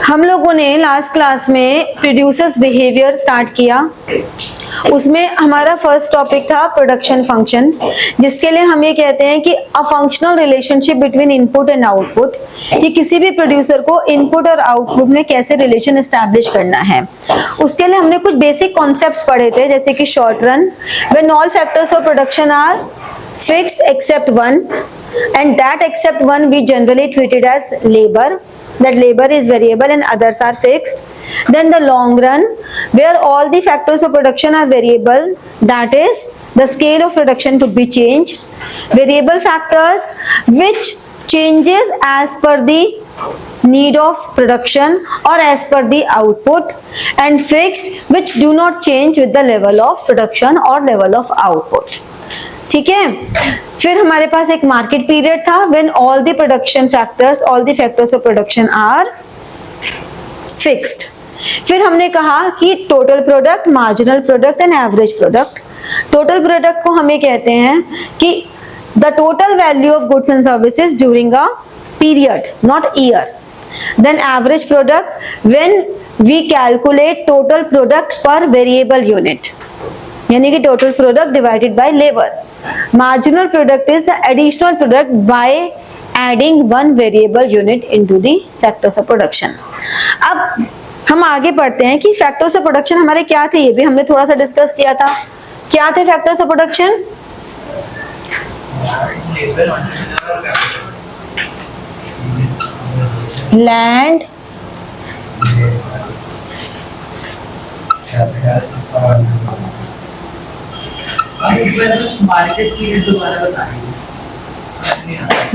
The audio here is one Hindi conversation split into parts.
हम लोगों ने लास्ट क्लास में प्रोड्यूसर्स बिहेवियर स्टार्ट किया। उसमें हमारा फर्स्ट टॉपिक था प्रोडक्शन फंक्शन, जिसके लिए हम ये कहते हैं कि a functional relationship between input and output, कि किसी भी प्रोड्यूसर को इनपुट और आउटपुट में कैसे रिलेशन एस्टैब्लिश करना है। उसके लिए हमने कुछ बेसिक कॉन्सेप्ट्स पढ़े थे, जैसे कि short run, when all factors of production are fixed except one, and that except one we generally treat it as labor, that labor is variable and others are fixed. Then the long run, where all the factors of production are variable, that is the scale of production could be changed. Variable factors which changes as per the need of production or as per the output, and fixed which do not change with the level of production or level of output. ठीक है। फिर हमारे पास एक मार्केट पीरियड था, when all the production factors, all the factors of production are fixed. फिर हमने कहा कि total product, marginal product and average product. Total product को हम ये कहते हैं कि the total value of goods and services during a period, not year. Then average product, when we calculate total product per variable unit, यानी कि total product divided by labour. Marginal product is the additional product by adding one variable unit into the factors of production. अब हम आगे पढ़ते हैं कि factors of production हमारे क्या थे, ये भी हमने थोड़ा सा डिस्कस किया था। क्या थे factors of production? Land,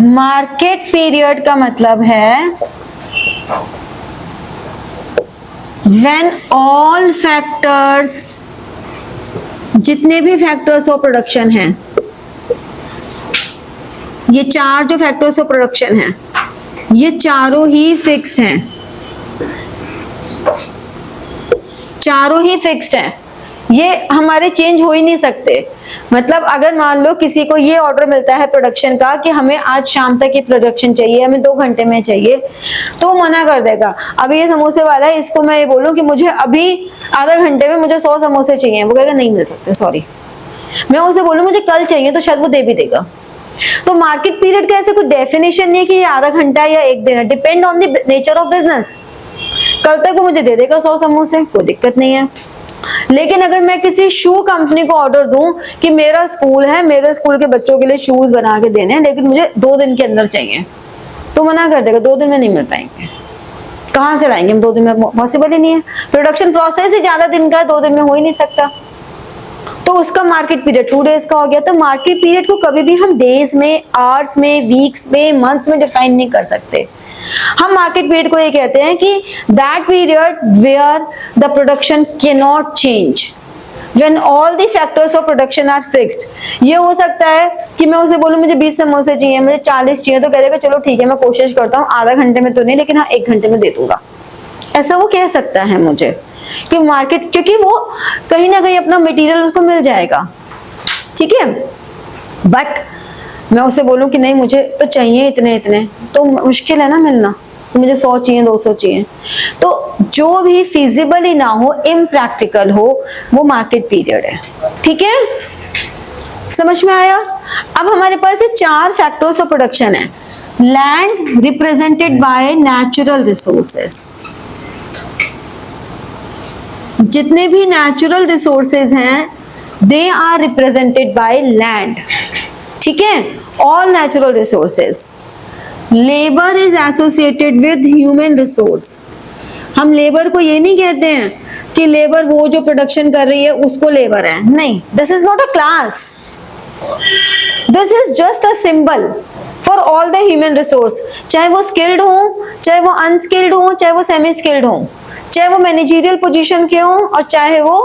market period का मतलब है व्हेन ऑल फैक्टर्स, जितने भी फैक्टर्स ऑफ प्रोडक्शन हैं, ये चार जो फैक्टर्स ऑफ प्रोडक्शन हैं, ये चारों ही फिक्स्ड हैं, चारों ही फिक्स्ड हैं, ये हमारे चेंज हो ही नहीं सकते। मतलब अगर मान लो किसी को ये ऑर्डर मिलता है प्रोडक्शन का कि हमें आज शाम तक ये प्रोडक्शन चाहिए, हमें 2 घंटे में चाहिए, तो मना कर देगा। अभी ये समोसे वाला है, इसको मैं ये बोलूं कि मुझे अभी आधा घंटे में मुझे 100 समोसे चाहिए, वो कहेगा नहीं मिल सकते, सॉरी। मैं उसे बोलूं मुझे कल चाहिए, तो शायद वो दे भी देगा। तो मार्केट पीरियड का ऐसे कोई डेफिनेशन नहीं है कि ये आधा घंटा या 1 दिन है, depend on the nature of business. कल तक वो मुझे दे देगा 100 समोसे, कोई दिक्कत नहीं है। लेकिन अगर मैं किसी शू कंपनी को ऑर्डर दूं कि मेरा स्कूल है, मेरे स्कूल के बच्चों के लिए शूज बना के देने हैं, लेकिन मुझे 2 दिन के अंदर चाहिए, तो मना कर देगा, 2 दिन में नहीं मिल पाएंगे। कहां से लाएंगे हम 2 दिन में? पॉसिबल ही नहीं है। प्रोडक्शन प्रोसेस ही ज्यादा दिन का है, 2 दिन में हो ही नहीं सकता। तो उसका मार्केट पीरियड 2 डेज का हो गया। तो मार्केट पीरियड को कभी भी हम डेज में, आवर्स में, वीक्स में, मंथ्स में डिफाइन नहीं कर सकते। हम मार्केट पीरियड को ये कहते हैं कि that period where the production can not change, when all the factors of production are fixed. ये हो सकता है कि मैं उसे बोलूं मुझे 20 समोसे चाहिए, मुझे 40 चाहिए, तो कह देगा चलो ठीक है मैं कोशिश करता हूँ, आधा घंटे में तो नहीं, लेकिन हाँ 1 घंटे में दे दूंगा। ऐसा वो कह सकता है मुझे कि मार्केट, क्योंकि वो कहीं ना कहीं अपना मटेरियल उसको मिल जाएगा, ठीक है। बट मैं उसे बोलूं कि नहीं मुझे तो चाहिए इतने इतने, तो मुश्किल है ना मिलना, तो मुझे 100 चाहिए, 200 चाहिए। तो जो भी फिजिबल ही ना हो, इम्प्रैक्टिकल हो, वो मार्केट पीरियड है, ठीक है। समझ में आया? अब हमारे पास ये 4 फैक्टर्स ऑफ प्रोडक्शन है। Land represented by natural resources, जितने भी नेचुरल रिसोर्सेज हैं they are represented by land, ठीक है, all natural resources. Labour is associated with human resource. हम लेबर को ये नहीं कहते हैं कि लेबर वो जो प्रोडक्शन कर रही है उसको लेबर है, नहीं, this is not a class, this is just a symbol for all the human resource, चाहे वो स्किल्ड हो, चाहे वो अनस्किल्ड हो, चाहे वो सेमी स्किल्ड हो, चाहे वो मैनेजरियल पोजीशन के हो, और चाहे वो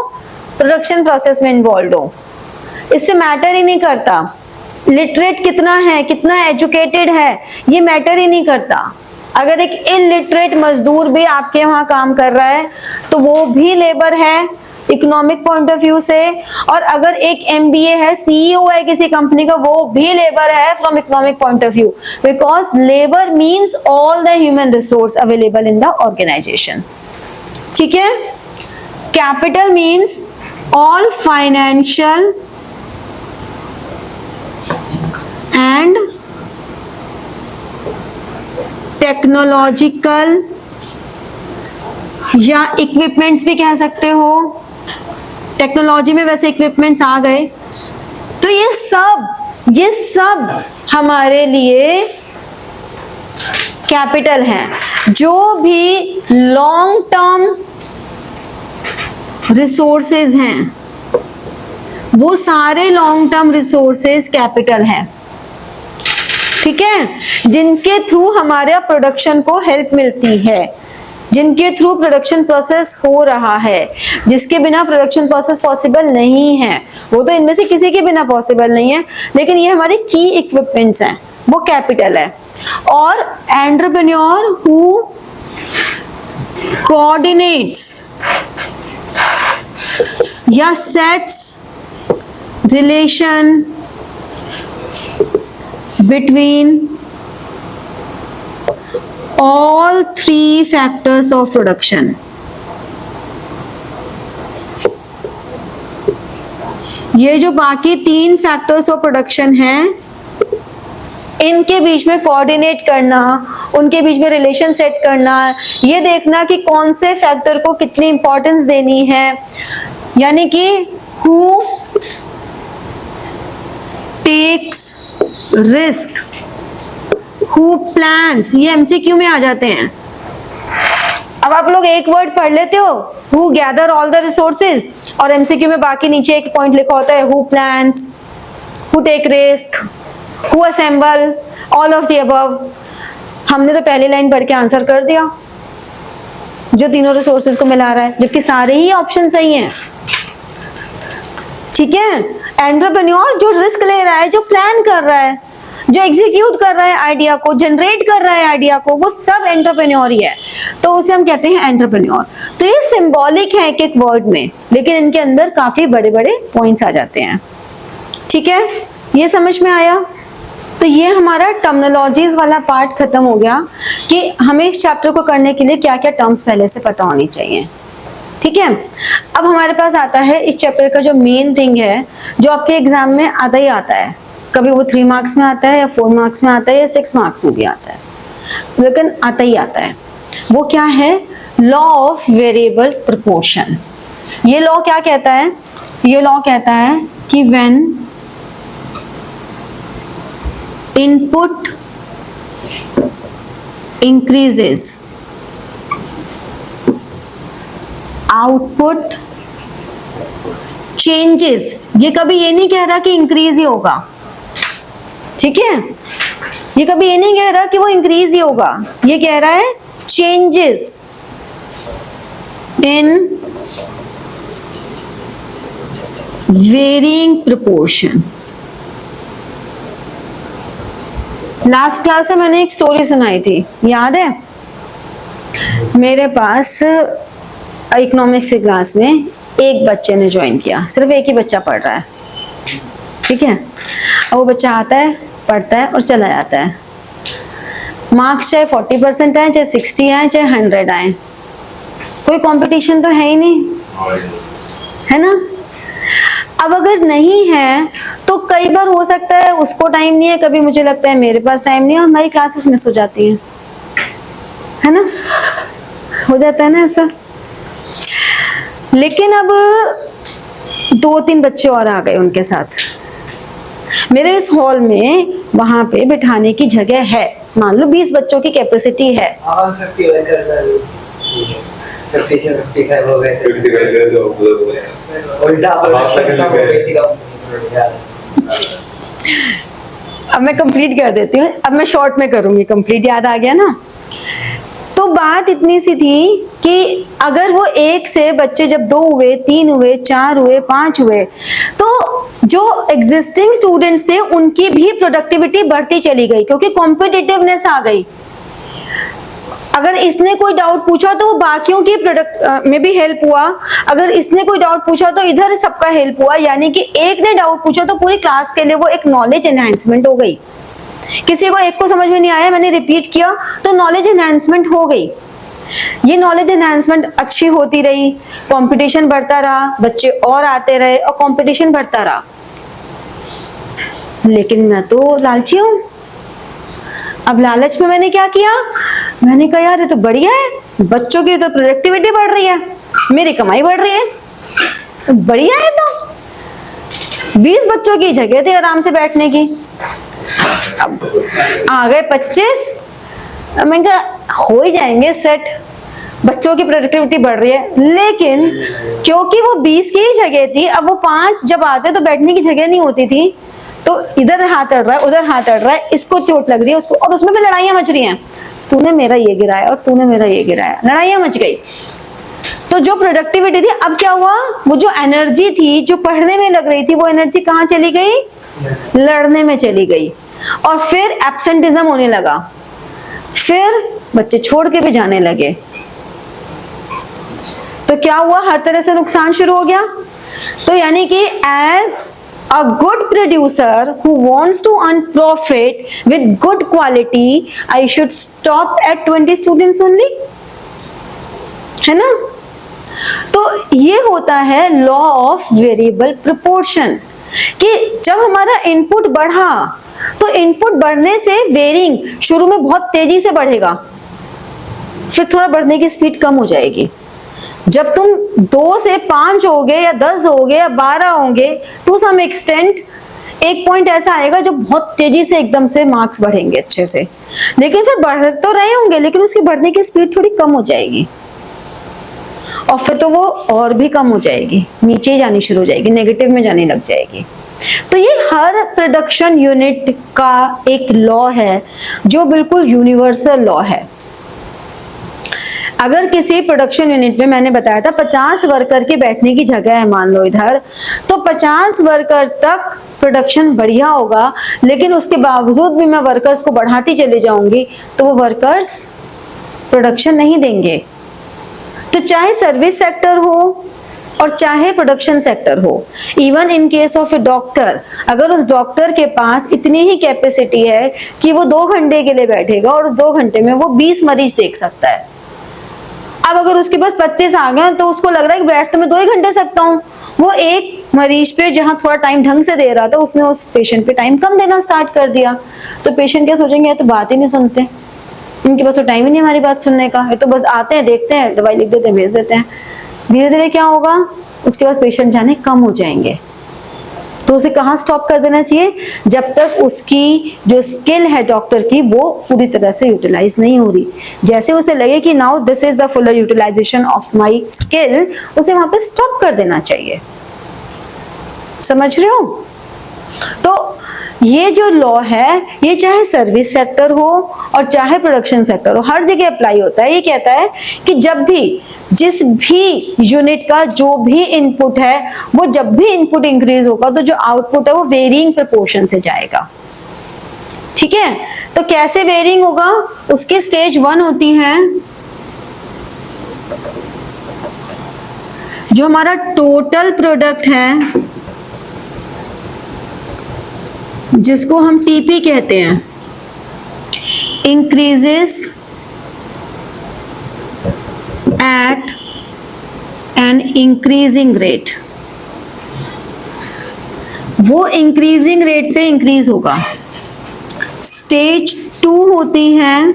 प्रोडक्शन प्रोसेस में इन्वॉल्व हो। इससे मैटर ही नहीं करता लिटरेट कितना है, कितना एजुकेटेड है, ये मैटर ही नहीं करता। अगर एक इलिटरेट मजदूर भी आपके वहां काम कर रहा है तो वो भी लेबर है, इकोनॉमिक पॉइंट ऑफ व्यू से, और अगर एक MBA है, CEO है किसी कंपनी का, वो भी लेबर है from economic point of view, because labour means all the human resource available in the organisation. ठीक है, capital means all financial and technological या इक्विपमेंट्स भी कह सकते हो, टेक्नोलॉजी में वैसे इक्विपमेंट्स आ गए, तो ये सब हमारे लिए कैपिटल है। जो भी लॉन्ग टर्म रिसोर्सेज हैं वो सारे लॉन्ग टर्म रिसोर्सेज कैपिटल हैं। ठीक है, जिनके थ्रू हमारे प्रोडक्शन को हेल्प मिलती है, जिनके थ्रू प्रोडक्शन प्रोसेस हो रहा है, जिसके बिना प्रोडक्शन प्रोसेस पॉसिबल नहीं है, वो तो इनमें से किसी के बिना पॉसिबल नहीं है, लेकिन ये हमारे की इक्विपमेंट्स हैं, वो कैपिटल है। और एंटरप्रेन्योर हु कोऑर्डिनेट्स या sets relation between all three factors of production, ये जो बाकी 3 फैक्टर्स ऑफ प्रोडक्शन हैं, इनके बीच में कोऑर्डिनेट करना, उनके बीच में रिलेशन सेट करना, ये देखना कि कौन से फैक्टर को कितनी इंपॉर्टेंस देनी है, यानी कि who takes risk, who plans, ये MCQ में आ जाते हैं। अब आप लोग एक वर्ड पढ़ लेते हो, who gather all the resources, और MCQ में बाकी नीचे एक पॉइंट लिखा होता है, who plans, who take risk, who assemble, all of the above. हमने तो पहली लाइन पढ़ के आंसर कर दिया जो तीनों रिसोर्सेज को मिला रहा है, जबकि सारे ही ऑप्शन सही हैं। ठीक है, एंटरप्रेन्योर जो रिस्क ले रहा है, जो प्लान कर रहा है, जो एग्जीक्यूट कर रहा है आइडिया को, जनरेट कर रहा है आइडिया को, वो सब एंटरप्रेन्योर ही है, तो उसे हम कहते हैं एंटरप्रेन्योर। तो ये सिंबॉलिक है एक एक वर्ड में, लेकिन इनके अंदर काफी बड़े बड़े पॉइंट्स आ जाते हैं। ठीक है, ये समझ में आया? तो ये हमारा टर्मिनोलॉजीज वाला पार्ट खत्म हो गया कि हमें इस चैप्टर को करने के लिए क्या क्या टर्म्स पहले से पता होनी चाहिए। ठीक है, अब हमारे पास आता है इस चैप्टर का जो मेन थिंग है, जो आपके एग्जाम में आता ही आता है, कभी वो 3 मार्क्स में आता है या 4 मार्क्स में आता है या 6 मार्क्स में भी आता है, लेकिन आता ही आता है। वो क्या है? Law of variable proportion. ये लॉ क्या कहता है? ये लॉ कहता है कि when input increases output changes. ये कभी ये नहीं कह रहा कि इंक्रीज ही होगा, ठीक है, ये कभी ये नहीं कह रहा कि वो इंक्रीज ही होगा, ये कह रहा है changes in varying proportion. Last class में मैंने एक स्टोरी सुनाई थी, याद है? मेरे पास इकोनॉमिक्स की क्लास में एक बच्चे ने ज्वाइन किया, सिर्फ एक ही बच्चा पढ़ रहा है, ठीक है। अब वो बच्चा आता है, पढ़ता है और चला जाता है। मार्क्स चाहे 40% आए, चाहे 60 आए, चाहे 100 आए, कोई कंपटीशन तो है ही नहीं, है ना। अब अगर नहीं है तो कई बार हो सकता है उसको टाइम नहीं है, कभी मुझे लगता है मेरे पास टाइम नहीं है, हमारी क्लासेस मिस हो जाती हैं, है ना, हो जाता है ना ऐसा। लेकिन अब 2-3 बच्चे और आ गए उनके साथ। मेरे इस हॉल में वहां पे बिठाने की जगह है, मान लो 20 बच्चों की कैपेसिटी है। अब मैं कंप्लीट कर देती हूँ, अब मैं शॉर्ट में करूंगी, कंप्लीट याद आ गया ना। तो बात इतनी सी थी कि अगर वो 1 से बच्चे जब 2 हुए, 3 हुए, 4 हुए, 5 हुए, तो जो एग्जिस्टिंग स्टूडेंट्स थे उनकी भी प्रोडक्टिविटी बढ़ती चली गई, क्योंकि कॉम्पिटिटिवनेस आ गई। अगर इसने कोई डाउट पूछा तो वो बाकियों की प्रोडक्ट में भी हेल्प हुआ, अगर इसने कोई डाउट पूछा तो इधर सबका हेल्प हुआ, यानी कि एक ने डाउट पूछा तो पूरी क्लास के लिए वो एक नॉलेज एनहांसमेंट हो गई। किसी को एक को समझ में नहीं आया, मैंने रिपीट किया तो नॉलेज एनहांसमेंट हो गई। ये नॉलेज एनहांसमेंट अच्छी होती रही, कंपटीशन बढ़ता रहा, बच्चे और आते रहे और कंपटीशन बढ़ता रहा। लेकिन मैं तो लालची हूं। अब लालच में मैंने क्या किया, मैंने कहा यार ये तो बढ़िया है, बच्चों की तो प्रोडक्टिविटी बढ़ रही है, मेरी कमाई बढ़ रही है, बढ़िया है। तो 20 बच्चों की जगह थी आराम से बैठने की, अब आ गए 25। मैंने कहा हो ही जाएंगे सेट, बच्चों की प्रोडक्टिविटी बढ़ रही है। लेकिन क्योंकि वो 20 की ही जगह थी, अब वो 5 जब आते तो बैठने की जगह नहीं होती थी, तो इधर हाथ अड़ रहा है, उधर हाथ अड़ रहा है, इसको चोट लग रही है, उसको, और उसमें भी लड़ाइयां मच रही हैं, तूने मेरा ये गिराया और तूने मेरा ये गिराया, लड़ाइयां मच गई। तो जो प्रोडक्टिविटी थी, अब क्या हुआ, वो जो एनर्जी थी जो पढ़ने में लग रही थी, वो एनर्जी कहाँ चली गई, लड़ने में चली गई। और फिर एब्सेंटिज्म होने लगा, फिर बच्चे छोड़ के भी जाने लगे। तो क्या हुआ, हर तरह से नुकसान शुरू हो गया। तो यानी कि as a good producer who wants to earn profit with good quality, I should stop at 20 students only, है ना। तो ये होता है लॉ ऑफ वेरिएबल प्रोपोर्शन, कि जब हमारा इनपुट बढ़ा तो इनपुट बढ़ने से वेरिंग शुरू में बहुत तेजी से बढ़ेगा, फिर थोड़ा बढ़ने की स्पीड कम हो जाएगी। जब तुम 2 से 5 होगे या 10 होगे या 12 होंगे, टू सम एक्सटेंट एक पॉइंट ऐसा आएगा जब बहुत तेजी से एकदम से मार्क्स बढ़ेंगे अच्छे से, लेकिन फिर बढ़ तो रहे होंगे, लेकिन उसकी बढ़ने की स्पीड थोड़ी कम हो जाएगी, और फिर तो वो और भी कम हो जाएगी, नीचे जानी शुरू हो जाएगी, नेगेटिव में जाने लग जाएगी। तो ये हर प्रोडक्शन यूनिट का एक लॉ है जो बिल्कुल यूनिवर्सल लॉ है। अगर किसी प्रोडक्शन यूनिट में, मैंने बताया था 50 वर्कर के बैठने की जगह है मान लो इधर, तो 50 वर्कर तक प्रोडक्शन बढ़िया होगा, लेकिन उसके बावजूद भी मैं वर्कर्स को बढ़ाती चली जाऊंगी तो वो वर्कर्स प्रोडक्शन नहीं देंगे। तो चाहे सर्विस सेक्टर हो और चाहे प्रोडक्शन सेक्टर हो, even in case of A doctor, अगर उस डॉक्टर के पास इतनी ही कैपेसिटी है कि वो 2 घंटे के लिए बैठेगा और उस 2 घंटे में वो 20 मरीज देख सकता है, अब अगर उसके पास 25 आ गए तो उसको लग रहा है कि बैठ तो मैं 2 ही घंटे सकता हूँ, वो एक मरीज पे जहां थोड़ा टाइम ढंग से दे रहा था, उसने उस पेशेंट पे टाइम कम देना स्टार्ट कर दिया। तो पेशेंट क्या सोचेंगे, तो बात ही नहीं सुनते, इनके पास तो टाइम ही नहीं हमारी बात सुनने का, ये तो बस आते हैं, देखते हैं, दवाई लिख देते हैं, भेज देते हैं। धीरे धीरे क्या होगा, उसके बाद पेशेंट जाने कम हो जाएंगे। तो उसे कहाँ स्टॉप कर देना चाहिए, जब तक उसकी जो स्किल है डॉक्टर की वो पूरी तरह से यूटिलाइज नहीं हो रही। जैसे उसे लगे कि now this is the full utilisation of my skill, उसे वहां पे स्टॉप कर देना चाहिए। समझ रहे हो। तो ये जो लॉ है, ये चाहे सर्विस सेक्टर हो और चाहे प्रोडक्शन सेक्टर हो, हर जगह अप्लाई होता है। ये कहता है कि जब भी जिस भी यूनिट का जो भी इनपुट है, वो जब भी इनपुट इंक्रीज होगा तो जो आउटपुट है वो वेरिंग प्रोपोर्शन से जाएगा। ठीक है, तो कैसे वेरिंग होगा, उसकी स्टेज 1 होती है, जो हमारा टोटल प्रोडक्ट है जिसको हम टीपी कहते हैं, increases at an increasing rate, वो इंक्रीजिंग रेट से इंक्रीज होगा। स्टेज 2 होती है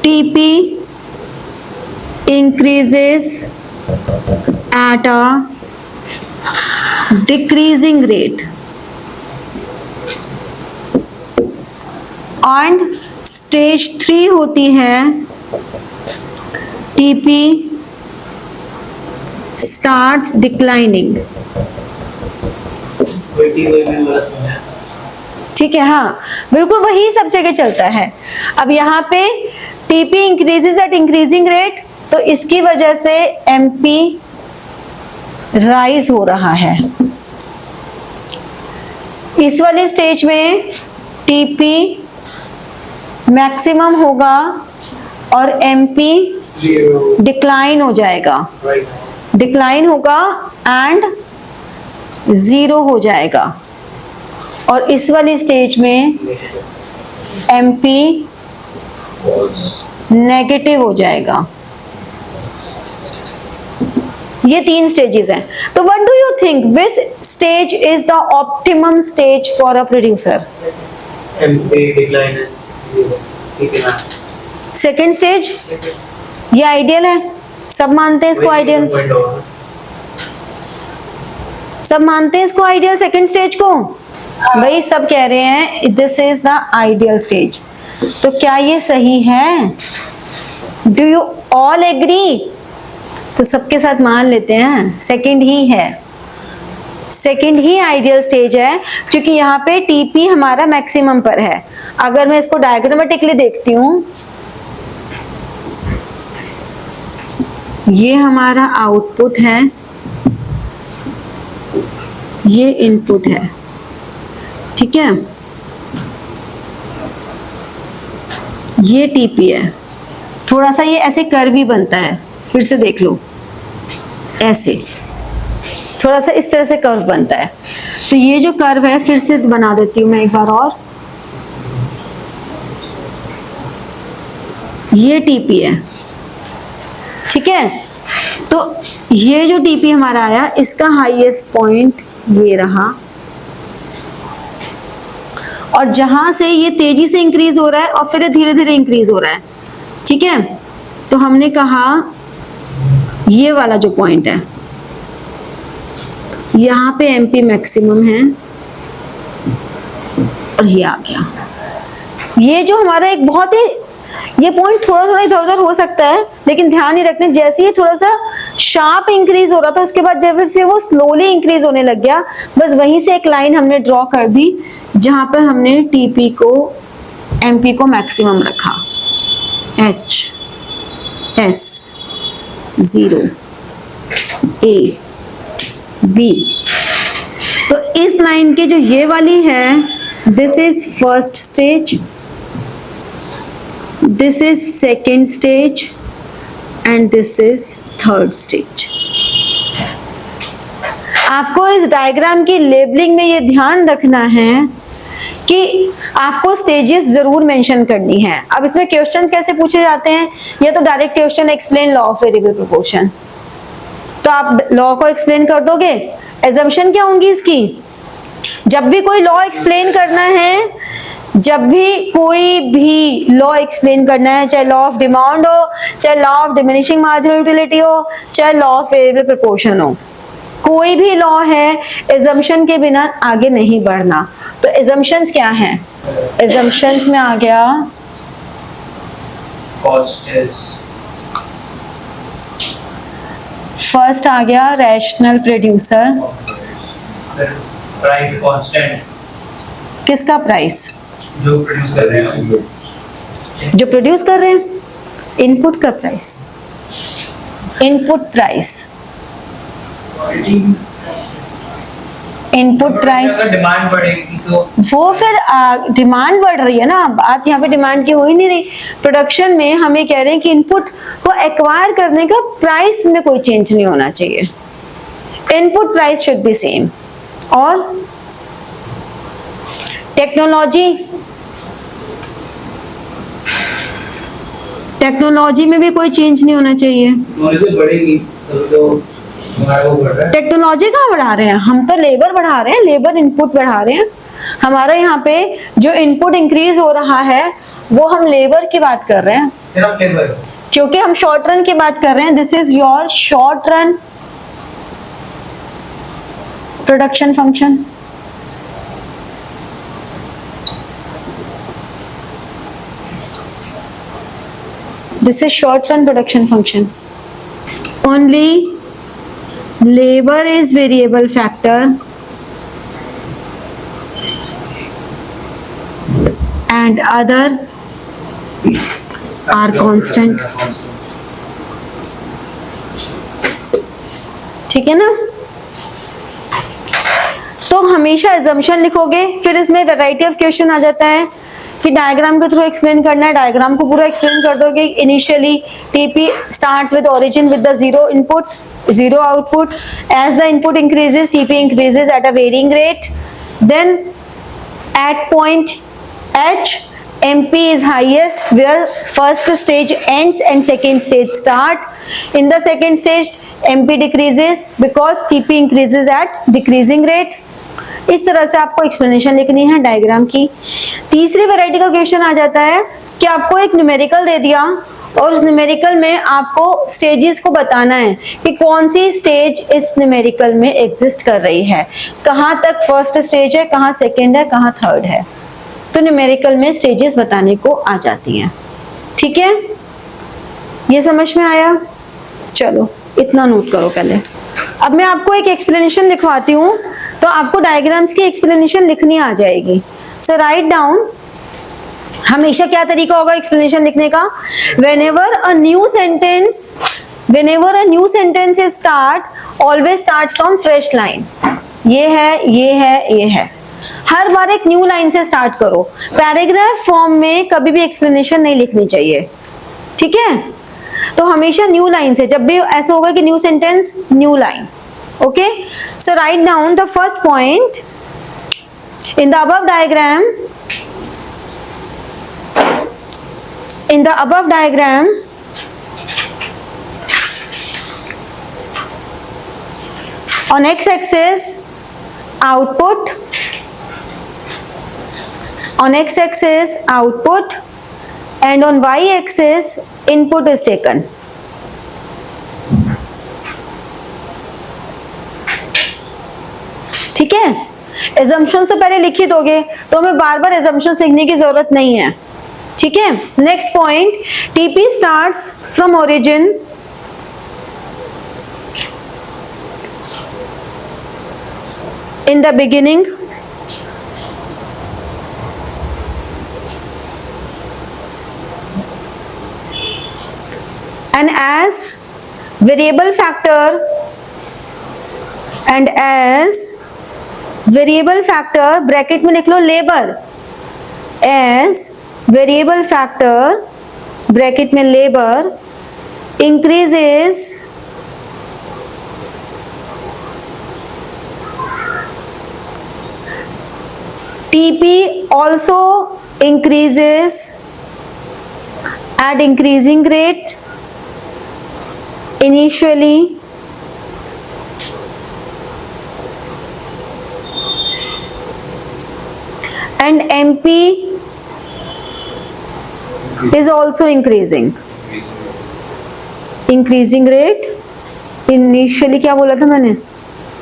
TP increases at a decreasing rate, and stage 3 होती है TP starts declining। ठीक है, हाँ बिल्कुल वही सब जगह चलता है। अब यहाँ पे TP increases at increasing rate, तो इसकी वजह से MP राइज हो रहा है। इस वाली स्टेज में TP मैक्सिमम होगा और MP डिक्लाइन हो जाएगा, डिक्लाइन होगा एंड 0 हो जाएगा। और इस वाली स्टेज में MP नेगेटिव हो जाएगा। ये 3 स्टेजेस हैं। तो what do you think which stage is the optimum stage for a producer? Second stage, ये आइडियल है, सब मानते हैं इसको आइडियल, सब मानते हैं इसको आइडियल सेकेंड स्टेज को। भाई सब कह रहे हैं this is the ideal stage. तो क्या ये सही है? Do you all agree? तो सबके साथ मान लेते हैं सेकंड ही है, सेकंड ही आइडियल स्टेज है, क्योंकि यहाँ पे टीपी हमारा मैक्सिमम पर है। अगर मैं इसको डायग्रामेटिकली देखती हूँ, ये हमारा आउटपुट है, ये इनपुट है, ठीक है, ये टीपी है। थोड़ा सा ये ऐसे कर्व भी बनता है, फिर से देख लो, ऐसे थोड़ा सा इस तरह से कर्व बनता है। तो ये जो कर्व है फिर से बना देती हूं मैं एक बार और, ये टीपी है, ठीक है। तो ये जो टीपी हमारा आया, इसका हाईएस्ट पॉइंट ये रहा, और जहां से ये तेजी से इंक्रीज हो रहा है और फिर धीरे धीरे इंक्रीज हो रहा है, ठीक है। तो हमने कहा ये वाला जो पॉइंट है, यहाँ पे MP मैक्सिमम है और ये आ गया। ये जो हमारा एक बहुत ही, ये पॉइंट थोड़ा थोड़ा इधर उधर हो सकता है, लेकिन ध्यान ही रखना, जैसे ही थोड़ा सा शार्प इंक्रीज हो रहा था, उसके बाद जब से वो स्लोली इंक्रीज होने लग गया, बस वहीं से एक लाइन हमने ड्रॉ कर दी जहां पर हमने TP को MP को मैक्सिमम रखा, H S 0 A B। तो इस लाइन के जो ये वाली है, this is first stage, this is second stage and this is third stage. आपको इस डायग्राम की लेबलिंग में ये ध्यान रखना है कि आपको स्टेजेस जरूर मेंशन करनी है। अब इसमें क्वेश्चंस कैसे पूछे जाते हैं? ये तो direct question, explain law of variable proportion, तो आप लॉ को एक्सप्लेन कर दोगे। एजम्पशन क्या होंगी इसकी? जब भी कोई लॉ एक्सप्लेन करना है, जब भी कोई भी लॉ एक्सप्लेन करना है, चाहे लॉ ऑफ डिमांड हो, चाहे law of diminishing marginal utility हो, चाहे लॉ ऑफ वेरिएबल प्रोपोर्शन हो, कोई भी लॉ है, एजम्पशन के बिना आगे नहीं बढ़ना। तो एजम्पशंस क्या हैं? एजम्पशंस में आ गया फर्स्ट आ गया रैशनल प्रोड्यूसर, प्राइस कांस्टेंट, किसका प्राइस? जो प्रोड्यूस कर रहे हैं, जो प्रोड्यूस कर रहे हैं, इनपुट का price, input price, input price. अगर डिमांड बढ़ेगी तो वो फिर डिमांड बढ़ रही है ना, बात यहाँ पे डिमांड की हो ही नहीं रही। प्रोडक्शन में हमें कह रहे हैं कि इनपुट को एक्वायर करने का प्राइस में कोई चेंज नहीं होना चाहिए, input price should be same. और टेक्नोलॉजी, टेक्नोलॉजी में भी कोई चेंज नहीं होना चाहिए। बढ़ेगी तो टेक्नोलॉजी कहाँ बढ़ा रहे हैं हम? तो लेबर बढ़ा रहे हैं, लेबर इनपुट बढ़ा रहे हैं। हमारा यहाँ पे जो इनपुट इंक्रीज हो रहा है वो हम लेबर की बात कर रहे हैं, सिर्फ लेबर, क्योंकि हम शॉर्ट रन की बात कर रहे हैं। This is your short run production function. This is short run production function. Only labor is variable factor and other are constant. ठीक है ना? तो हमेशा assumption लिखोगे, फिर इसमें वैरायटी ऑफ क्वेश्चन आ जाता है कि डायग्राम के थ्रू एक्सप्लेन करना है, डायग्राम को पूरा एक्सप्लेन कर दोगे। Initially TP starts with origin with the zero input, zero output. As the input increases, TP increases at a varying rate. Then at point H, MP is highest where first stage ends and second stage start. In the second stage, MP decreases because TP increases at decreasing rate. इस तरह से आपको एक्सप्लेनेशन लिखनी है डायग्राम की। तीसरी वैरायटी का क्वेश्चन आ जाता है कि आपको एक न्यूमेरिकल दे दिया और उस न्यूमेरिकल में आपको स्टेजेस को बताना है कि कौन सी स्टेज इस न्यूमेरिकल में एग्जिस्ट कर रही है, कहाँ तक फर्स्ट स्टेज है, कहाँ सेकंड है, कहाँ थर्ड है। तो न्यूमेरिकल में स्टेजेस बताने को आ जाती हैं। ठीक है, ये समझ में आया? चलो इतना नोट करो पहले। अब मैं आपको एक एक्सप्लेनेशन लिखवाती हूँ, तो आपको डायग्राम्स की एक्सप्लेनेशन लिखनी आ जाएगी। सो राइट डाउन। हमेशा क्या तरीका होगा एक्सप्लेनेशन लिखने का? whenever a new sentence is start, always start from fresh line. ये है, ये है, ये है। हर बार एक न्यू लाइन से स्टार्ट करो। पैराग्राफ फॉर्म में कभी भी एक्सप्लेनेशन नहीं लिखनी चाहिए। ठीक है, तो हमेशा न्यू लाइन से, जब भी ऐसा होगा कि new sentence new line. Okay, so write down the first point in the above diagram. In the above diagram, on x-axis output, and on y-axis input is taken. ठीक है, assumptions तो पहले लिख ही दोगे, तो हमें बार बार assumptions लिखने की जरूरत नहीं है। ठीक है, next point, TP starts from origin in the beginning and as variable factor bracket में लिख लो labour, as variable factor bracket में labour increases TP also increases at increasing rate initially and MP is also increasing rate initially। क्या बोला था मैंने?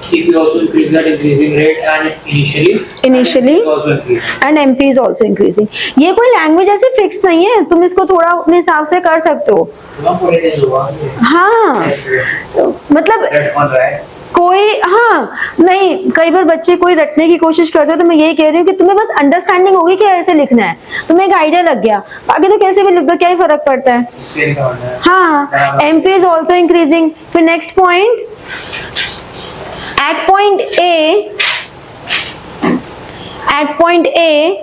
TP also increases at increasing rate and initially also increasing and MP is also increasing। ये कोई लैंग्वेज ऐसे फिक्स नहीं है, तुम इसको थोड़ा अपने हिसाब से कर सकते हो। हाँ, मतलब कोई, हाँ नहीं, कई बार बच्चे कोई रटने की कोशिश करते हो, तो मैं यही कह रही हूँ कि तुम्हें बस अंडरस्टैंडिंग होगी कि ऐसे लिखना है, तुम्हें एक आइडिया लग गया, बाकी तो कैसे भी लिख दो, क्या ही फर्क पड़ता है। हाँ, एमपी इज ऑल्सो इंक्रीजिंग। फिर next point, at point A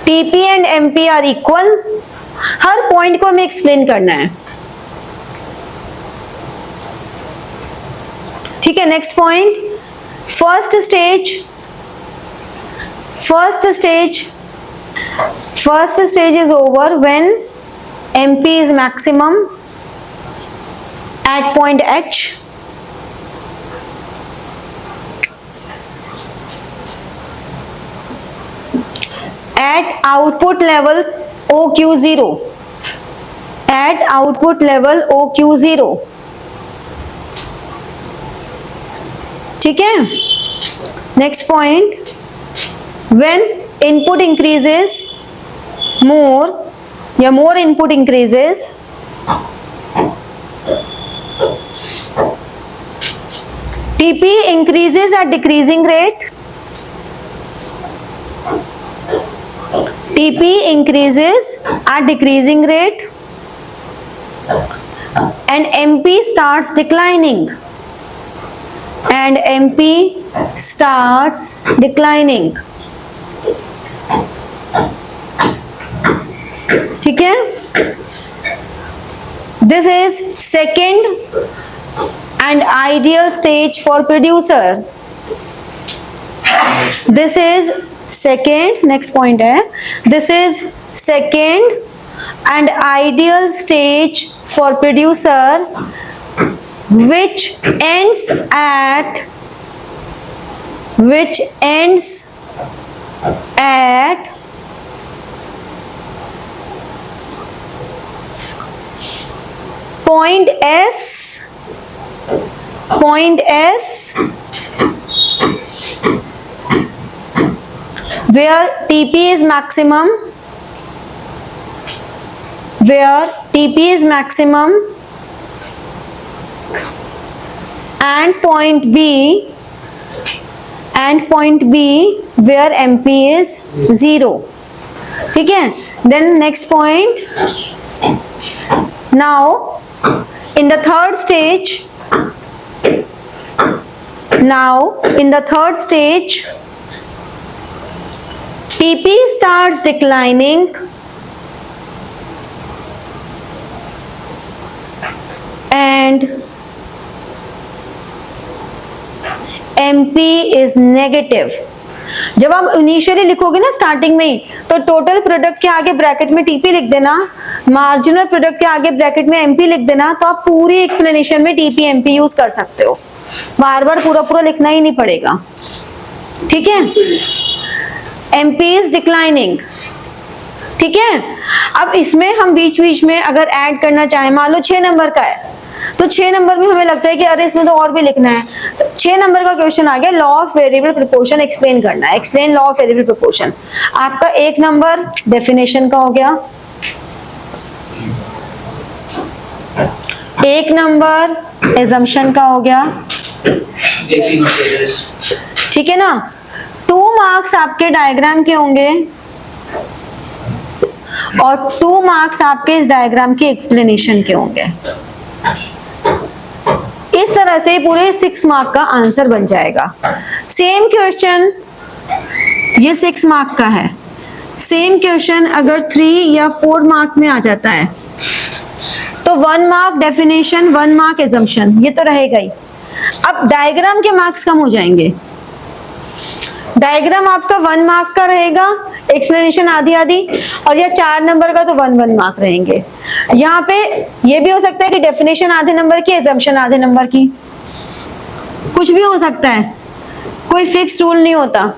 TP and MP are equal. हर पॉइंट को हमें एक्सप्लेन करना है। ठीक है, next point, first stage is over when MP is maximum at point H. At output level OQ0, at output level OQ0। ठीक है, next point, when input increases more या more input increases TP increases at decreasing rate, TP increases at decreasing rate and MP starts declining ठीक है, this is second and ideal stage for producer. This is second, next point है, this is second and ideal stage for producer which ends at point S where TP is maximum, and point B where MP is 0. ठीक है, then next point. Now in the third stage, TP starts declining and MP is negative. जब आप इनिशियली लिखोगे ना स्टार्टिंग में, तो टोटल प्रोडक्ट के आगे ब्रैकेट में टीपी लिख देना, मार्जिनल प्रोडक्ट के आगे ब्रैकेट में एमपी लिख देना, तो आप पूरी एक्सप्लेनेशन में टीपी एमपी यूज कर सकते हो, बार बार पूरा लिखना ही नहीं पड़ेगा। ठीक है, एमपी इज डिक्लाइनिंग। ठीक है, अब इसमें हम बीच बीच में अगर ऐड करना चाहें, मान लो 6 नंबर का है, तो 6 नंबर में हमें लगता है कि अरे इसमें तो और भी लिखना है, तो 6 नंबर का क्वेश्चन आ गया, law of variable proportion explain करना है, explain law of variable proportion. आपका 1 नंबर डेफिनेशन का हो गया, 1 नंबर एजम्पशन का हो गया, ठीक है ना। 2 मार्क्स आपके डायग्राम के होंगे और 2 मार्क्स आपके इस डायग्राम के एक्सप्लेनेशन के होंगे। इस तरह से पूरे 6 मार्क का आंसर बन जाएगा। सेम क्वेश्चन, ये 6 मार्क का है, सेम क्वेश्चन अगर 3 या 4 मार्क में आ जाता है तो 1 मार्क डेफिनेशन, 1 मार्क एजम्पशन, ये तो रहेगा ही। अब डायग्राम के मार्क्स कम हो जाएंगे, डायग्राम आपका 1 मार्क का रहेगा, एक्सप्लेनेशन आधी आधी, और या 4 नंबर का तो 1 मार्क रहेंगे। यहाँ पे ये भी हो सकता है कि डेफिनेशन आधे नंबर की, एजम्पशन आधे नंबर की, कुछ भी हो सकता है, कोई फिक्स रूल नहीं होता।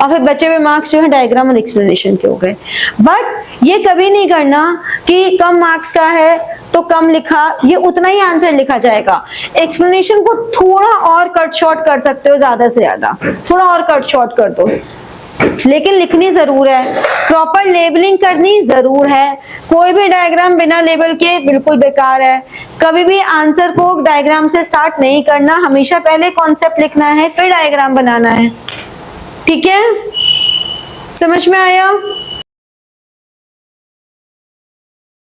और फिर बचे हुए मार्क्स जो है डायग्राम और एक्सप्लेनेशन के हो गए। बट ये कभी नहीं करना कि कम मार्क्स का है तो कम लिखा, ये उतना ही आंसर लिखा जाएगा। एक्सप्लेनेशन को थोड़ा और कट शॉर्ट कर सकते हो, ज्यादा से ज्यादा थोड़ा और कट शॉर्ट कर दो, लेकिन लिखनी जरूर है, प्रॉपर लेबलिंग करनी जरूर है। कोई भी डायग्राम बिना लेबल के बिल्कुल बेकार है। कभी भी आंसर को डायग्राम से स्टार्ट नहीं करना, हमेशा पहले कॉन्सेप्ट लिखना है, फिर डायग्राम बनाना है। ठीक है, समझ में आया?